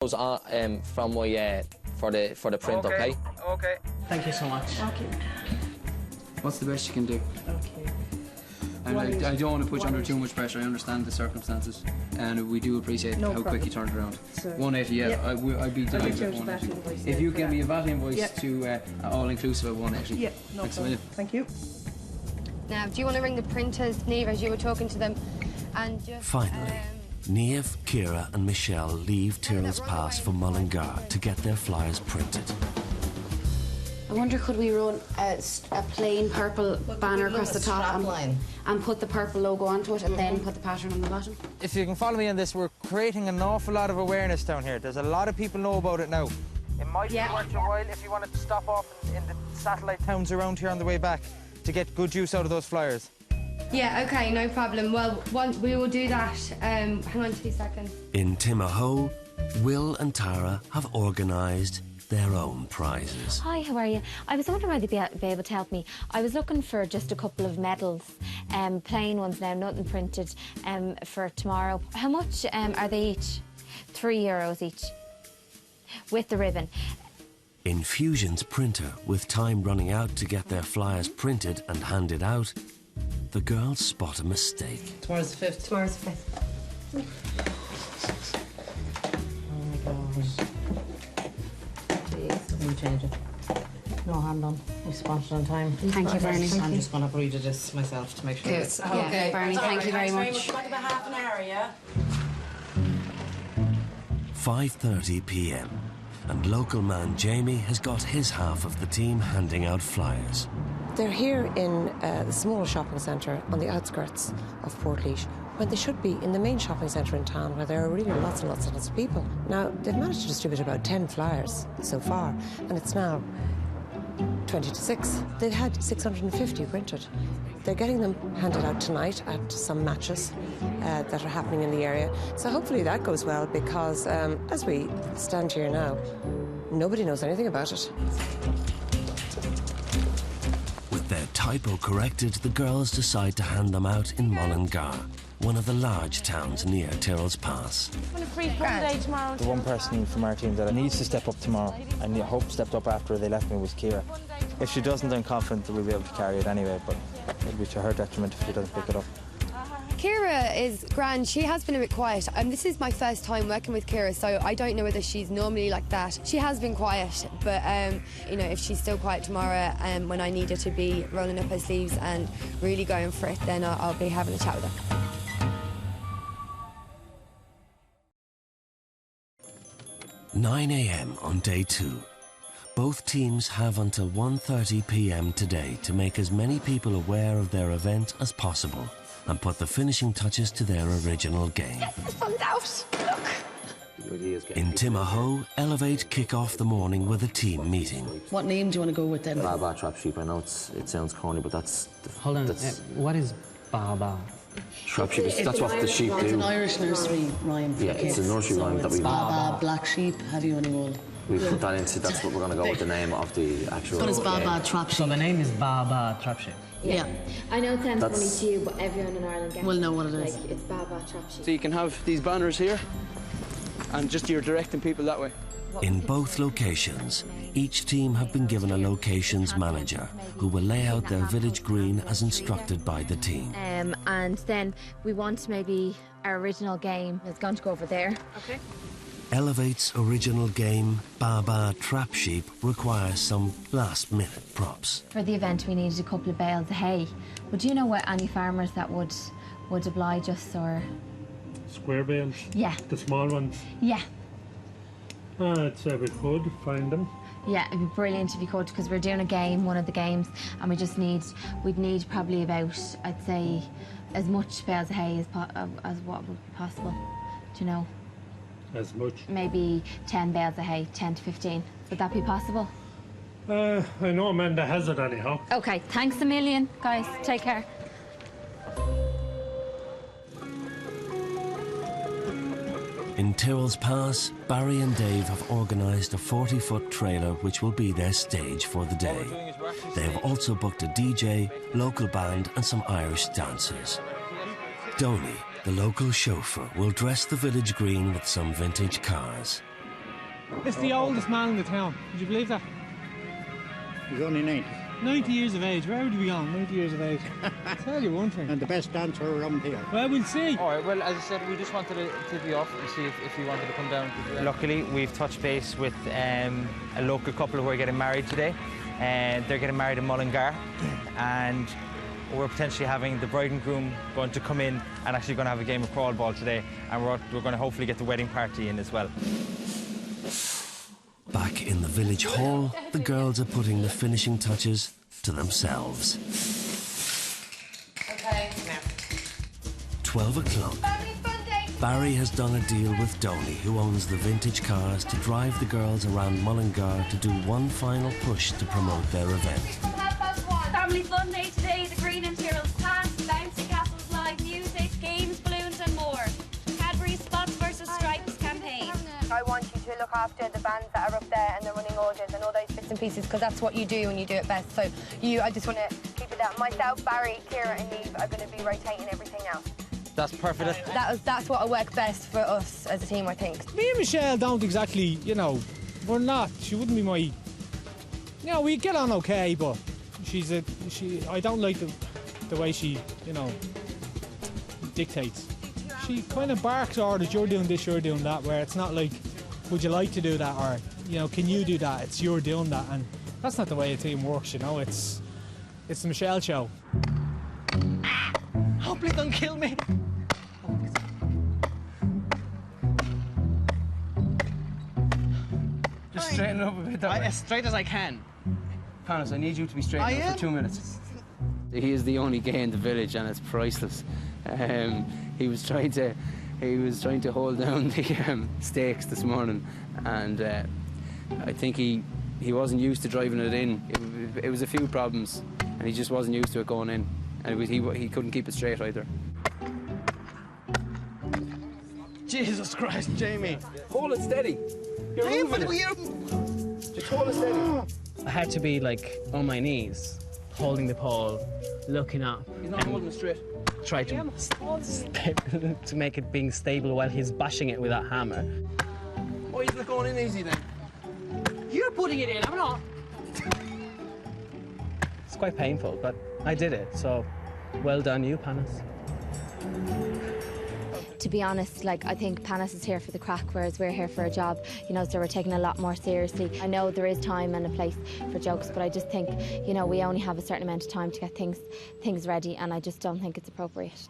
from my for the print, okay? Okay. Thank you so much. Okay. What's the best you can do? Okay. And I don't want to put you under too much pressure. I understand the circumstances, and we do appreciate how quick you turned around. So, 180, yeah. yep. I'd be delighted with 180. If you give me a VAT invoice to all-inclusive at 180. Yeah, no Thanks a problem. million. Thank you. Now, do you want to ring the printers, Niamh, as you were talking to them, and just... Finally, Niamh, Ciara and Michelle leave Tyrrell's Pass for Mullingar to get their flyers printed. I wonder, could we run a plain purple banner across the top and put the purple logo onto it and then put the pattern on the bottom? If you can follow me on this, we're creating an awful lot of awareness down here. There's a lot of people know about it now. It might be worth your while if you wanted to stop off in the satellite towns around here on the way back to get good use out of those flyers. Yeah, OK, no problem. Well, we will do that. Hang on 2 seconds. In Timahoe, Will and Tara have organised their own prizes. Hi, how are you? I was wondering whether you'd be able to help me. I was looking for just a couple of medals, plain ones now, nothing printed, for tomorrow. How much are they each? €3 each, with the ribbon. In Fusion's printer, with time running out to get their flyers printed and handed out, the girls spot a mistake. Tomorrow's the 5th. Tomorrow's the 5th. Oh my God. Let me change it. No harm done. You spotted on time. Thank you, Bernie. I'm just going to read this myself to make sure. Good. Okay, Bernie, thank you very much. Back about half an hour, yeah? 5:30 p.m. and local man Jamie has got his half of the team handing out flyers. They're here in the small shopping centre on the outskirts of Portlaoise, when they should be in the main shopping centre in town, where there are really lots and lots and lots of people. Now, they've managed to distribute about 10 flyers so far, and it's now 20 to 6. They've had 650 printed. They're getting them handed out tonight at some matches that are happening in the area. So hopefully that goes well, because as we stand here now, nobody knows anything about it. With their typo corrected, the girls decide to hand them out in Mullingar, one of the large towns near Tyrrell's Pass. The one person from our team that needs to step up tomorrow, and I hope stepped up after they left me, was Ciara. If she doesn't, I'm confident that we'll be able to carry it anyway, but it'll be to her detriment if she doesn't pick it up. Ciara is grand. She has been a bit quiet. This is my first time working with Ciara, so I don't know whether she's normally like that. She has been quiet, but you know, if she's still quiet tomorrow, when I need her to be rolling up her sleeves and really going for it, then I'll be having a chat with her. 9 a.m. on day 2. Both teams have until 1:30 p.m. today to make as many people aware of their event as possible and put the finishing touches to their original game. Yes, the sun's out! Look! In Timahoe, Elevate kick off the morning with a team meeting. What name do you want to go with then? Baba Trap Sheep. I know it sounds corny, but that's... Hold on, what is Baba? Trap Sheep, that's what the sheep do. It's an Irish nursery rhyme for Yeah, kids. it's a nursery rhyme that we... Baba, black sheep, have you any wool? We put that into, that's what we're going to go with the name of the actual... What is Baba Trap Sheep? So the name is Baba Trap Sheep. Yeah. I know it sounds funny to you, but everyone in Ireland gets We'll know what it is. Like, it's Baba Trap Sheep. So you can have these banners here, and just you're directing people that way. In both locations, each team have been given a locations manager who will lay out their village green as instructed by the team. And then we want maybe our original game is going to go over there. Okay. Elevate's original game, Baba Trap Sheep, requires some last-minute props. For the event, we needed a couple of bales of hay. Would you know what any farmers that would oblige us, or...? Square bales? Yeah. The small ones? Yeah. I'd say we could find them. Yeah, it'd be brilliant if you could, because we're doing a game, one of the games, and we'd need probably about, I'd say, as much bales of hay as what would be possible. Do you know? As much? Maybe 10 bales of hay, 10 to 15. Would that be possible? I know a man that has it anyhow. Okay, thanks a million, guys. Take care. In Tyrrell's Pass, Barry and Dave have organised a 40-foot trailer which will be their stage for the day. They have also booked a DJ, local band and some Irish dancers. Donny, the local chauffeur, will dress the village green with some vintage cars. It's the oldest man in the town. Would you believe that? He's only 90. 90 years of age. Where would he be gone? 90 years of age. I'll tell you one thing. And the best dancer around here. Well, we'll see. All right, well, as I said, we just wanted to tip you off and see if you wanted to come down. Luckily, we've touched base with a local couple who are getting married today. And they're getting married in Mullingar. And we're potentially having the bride and groom going to come in and actually going to have a game of crawl ball today. And we're going to hopefully get the wedding party in as well. Back in the village hall, the girls are putting the finishing touches to themselves. Okay, 12 o'clock. Barry has done a deal with Donny, who owns the vintage cars, to drive the girls around Mullingar to do one final push to promote their event. Family fun day today. The green interiors plants, bouncy castles, live music, games, balloons and more. Cadbury Spots versus Stripes campaign. I want you to look after the bands that are up there and the running orders and all those bits and pieces, because that's what you do and you do it best. So I just want to keep it that. Myself, Barry, Kira and Neve are going to be rotating everything else. That's perfect. That's what will work best for us as a team, I think. Me and Michelle don't exactly, we're not. She wouldn't be my... we get on okay, but I don't like the way she, dictates. She kind of barks orders, you're doing this, you're doing that, where it's not like, would you like to do that, or, can you do that? It's you're doing that, and that's not the way a team works, It's the Michelle show. Oh, please don't kill me. Just straighten up a bit that way. As straight as I can. Panos, I need you to be straightened up for 2 minutes. He is the only gay in the village, and it's priceless. He was trying to hold down the stakes this morning, and I think he wasn't used to driving it in. It was a few problems, and he just wasn't used to it going in, and he couldn't keep it straight either. Jesus Christ, Jamie! Hold it steady. You're moving it. Just hold it steady. I had to be like on my knees, holding the pole, looking up. He's not holding it straight. Try to make it being stable while he's bashing it with that hammer. Oh, he's not going in easy then. You're putting it in, I'm not. It's quite painful, but I did it, so well done you, Panos. To be honest, I think Panos is here for the crack, whereas we're here for a job, so we're taking a lot more seriously. I know there is time and a place for jokes, but I just think, we only have a certain amount of time to get things ready, and I just don't think it's appropriate.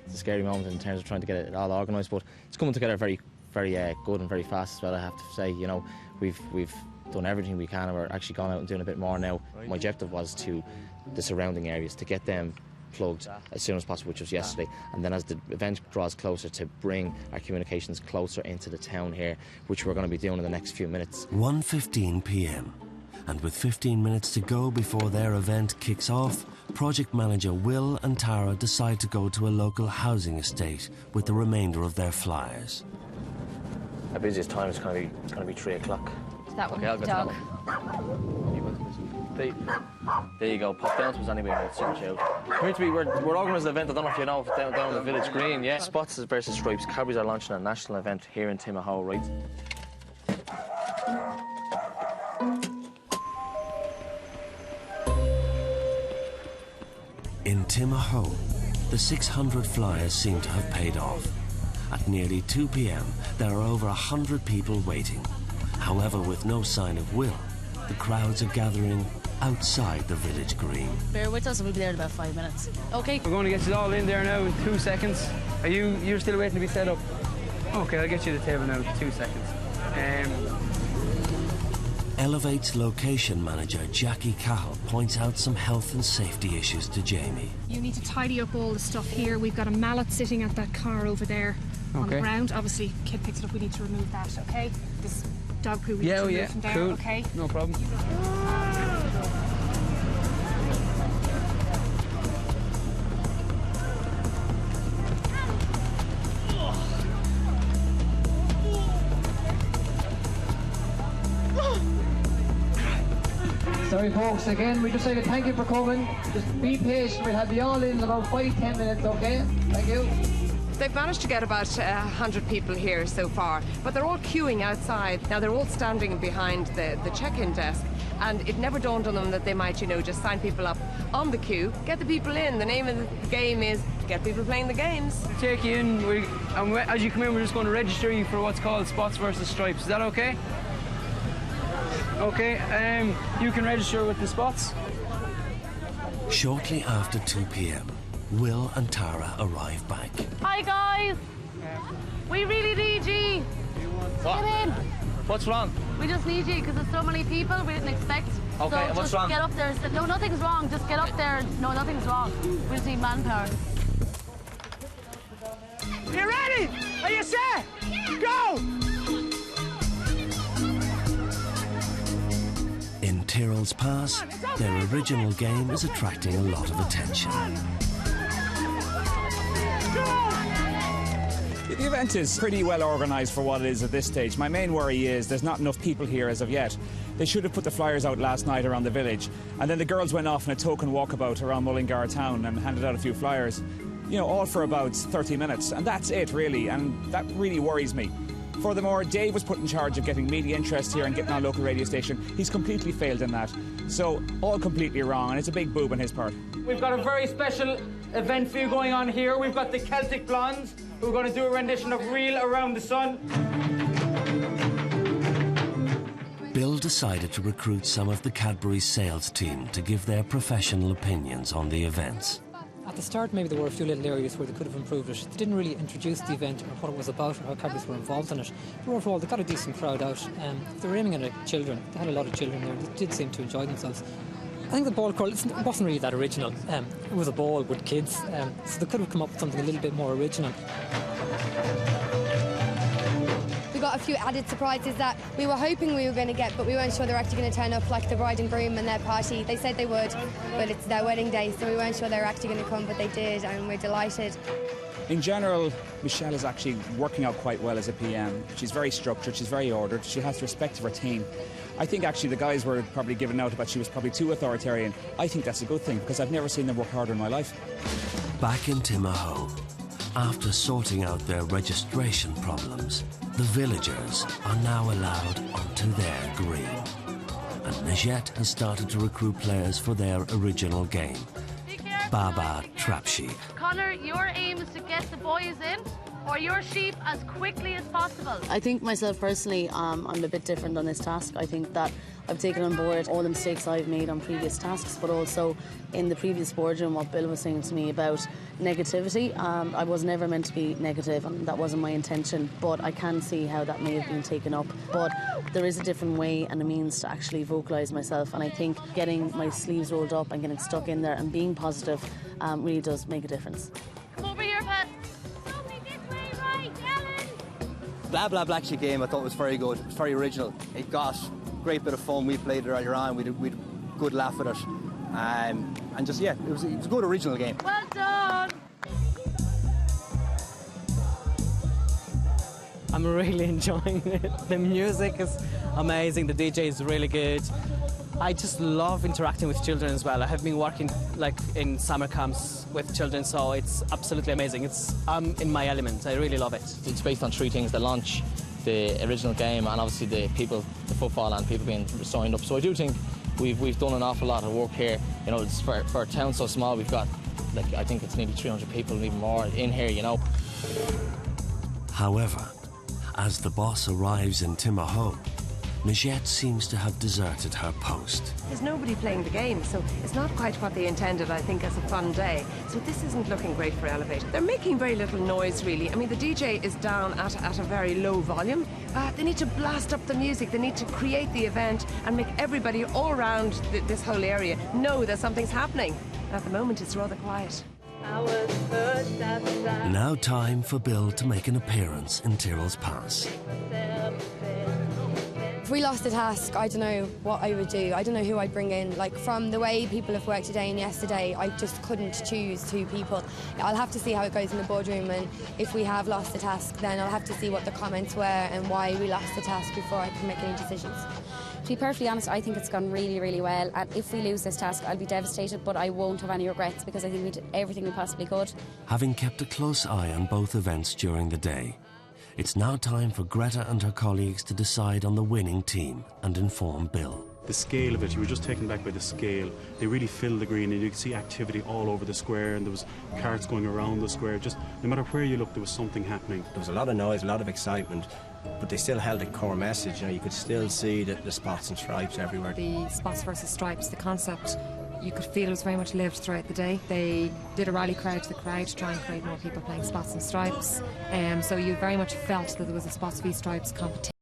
It's a scary moment in terms of trying to get it all organised, but it's coming together very, very good and very fast as well, I have to say. We've done everything we can, and we're actually going out and doing a bit more now. My objective was to the surrounding areas, to get them plugged as soon as possible, which was yesterday, and then as the event draws closer, to bring our communications closer into the town here, which we're going to be doing in the next few minutes. 1:15 p.m. and with 15 minutes to go before their event kicks off, project manager Will and Tara decide to go to a local housing estate with the remainder of their flyers. Our busiest time is going to be 3 o'clock. That one, okay, I'll the go dog. To that one. There you go, pop down to us anyway, and we'll sort you out. We're organising an event, I don't know if you know, down the village green, yeah? Spots versus Stripes. Cadbury's are launching a national event here in Timahoe, right? In Timahoe, the 600 flyers seem to have paid off. At nearly 2 p.m, there are over 100 people waiting. However, with no sign of Will, the crowds are gathering outside the village green. Bear with us and we'll be there in about 5 minutes. Okay. We're going to get you all in there now in 2 seconds. You're still waiting to be set up? Okay, I'll get you the table now in 2 seconds. Elevate's location manager, Jackie Cahill, points out some health and safety issues to Jamie. You need to tidy up all the stuff here. We've got a mallet sitting at that car over there on the ground. Obviously, kid picks it up, we need to remove that, okay? This dog poo we need to remove from there, cool. okay? No problem. Sorry folks, again, we just say thank you for coming. Just be patient, we'll have you all in about 5-10 minutes, okay? Thank you. They've managed to get about 100 people here so far, but they're all queuing outside. Now they're all standing behind the check-in desk, and it never dawned on them that they might, you know, just sign people up on the queue, get the people in. The name of the game is get people playing the games. Take you in, and as you come in, we're just going to register you for what's called spots versus stripes. Is that okay? Okay, you can register with the spots. Shortly after 2 p.m, Will and Tara arrive back. Hi guys! We really need you! What? Get in! What's wrong? We just need you because there's so many people we didn't expect. Okay, so what's just wrong? Get up there. No, nothing's wrong. Just get up there. No, nothing's wrong. We just need manpower. You ready? Are you set? Go! In Tyrrell's Pass, their original game is attracting a lot of attention. The event is pretty well organised for what it is at this stage. My main worry is there's not enough people here as of yet. They should have put the flyers out last night around the village, and then the girls went off on a token walkabout around Mullingar town and handed out a few flyers. You know, all for about 30 minutes, and that's it really, and that really worries me. Furthermore, Dave was put in charge of getting media interest here and getting on a local radio station. He's completely failed in that. So, all completely wrong, and it's a big boob on his part. We've got a very special event for you going on here. We've got the Celtic Blondes, who are going to do a rendition of Reel Around the Sun. Bill decided to recruit some of the Cadbury sales team to give their professional opinions on the events. At the start, maybe there were a few little areas where they could have improved it. They didn't really introduce the event or what it was about or how Cadbury's were involved in it. But overall, they got a decent crowd out. They were aiming at children. They had a lot of children there. They did seem to enjoy themselves. I think the ball curl, it wasn't really that original. It was a ball with kids, so they could have come up with something a little bit more original. We got a few added surprises that we were hoping we were going to get, but we weren't sure they were actually going to turn up, like the bride and groom and their party. They said they would, but it's their wedding day, so we weren't sure they were actually going to come, but they did, and we're delighted. In general, Michelle is actually working out quite well as a PM. She's very structured, she's very ordered, she has respect of her team. I think actually the guys were probably given out about she was probably too authoritarian. I think that's a good thing, because I've never seen them work harder in my life. Back in Timahoe, after sorting out their registration problems, the villagers are now allowed onto their green. And Najette has started to recruit players for their original game, Baba Trap Sheep. Connor, your aim is to get the boys in, or your sheep, as quickly as possible. I think myself personally, I'm a bit different on this task. I think that I've taken on board all the mistakes I've made on previous tasks, but also in the previous boardroom, what Bill was saying to me about negativity. I was never meant to be negative, and that wasn't my intention, but I can see how that may have been taken up. But there is a different way and a means to actually vocalise myself, and I think getting my sleeves rolled up and getting stuck in there and being positive really does make a difference. Come over here, Pat. Blah Blah Black Sheep game I thought was very good. It was very original. It got a great bit of fun. We played it earlier on. We had a good laugh with it. And just, yeah, it was a good original game. Well done! I'm really enjoying it. The music is amazing. The DJ is really good. I just love interacting with children as well. I have been working like in summer camps with children, so it's absolutely amazing. I'm in my element. I really love it. It's based on three things: the launch, the original game, and obviously the people, the football, and people being signed up. So I do think we've done an awful lot of work here. You know, it's for a town so small, we've got, like, I think it's nearly 300 people and even more in here, you know. However, as the boss arrives in Timahoe, Najette seems to have deserted her post. There's nobody playing the game, so it's not quite what they intended, I think, as a fun day. So this isn't looking great for Elevate. They're making very little noise, really. I mean, the DJ is down at a very low volume. They need to blast up the music. They need to create the event and make everybody all around this whole area know that something's happening. At the moment, it's rather quiet. Now time for Bill to make an appearance in Tyrrell's Pass. If we lost the task, I don't know what I would do. I don't know who I'd bring in. Like, from the way people have worked today and yesterday, I just couldn't choose two people. I'll have to see how it goes in the boardroom, and if we have lost the task, then I'll have to see what the comments were and why we lost the task before I can make any decisions. To be perfectly honest, I think it's gone really, really well, and if we lose this task, I'll be devastated, but I won't have any regrets because I think we did everything we possibly could. Having kept a close eye on both events during the day, it's now time for Greta and her colleagues to decide on the winning team and inform Bill. The scale of it, you were just taken back by the scale. They really filled the green, and you could see activity all over the square, and there was carts going around the square. Just no matter where you looked, there was something happening. There was a lot of noise, a lot of excitement, but they still held a core message. You know, you could still see the spots and stripes everywhere. The spots versus stripes, the concept, you could feel it was very much lived throughout the day. They did a rally cry to the crowd to try and create more people playing spots and stripes. So you very much felt that there was a spots v stripes competition.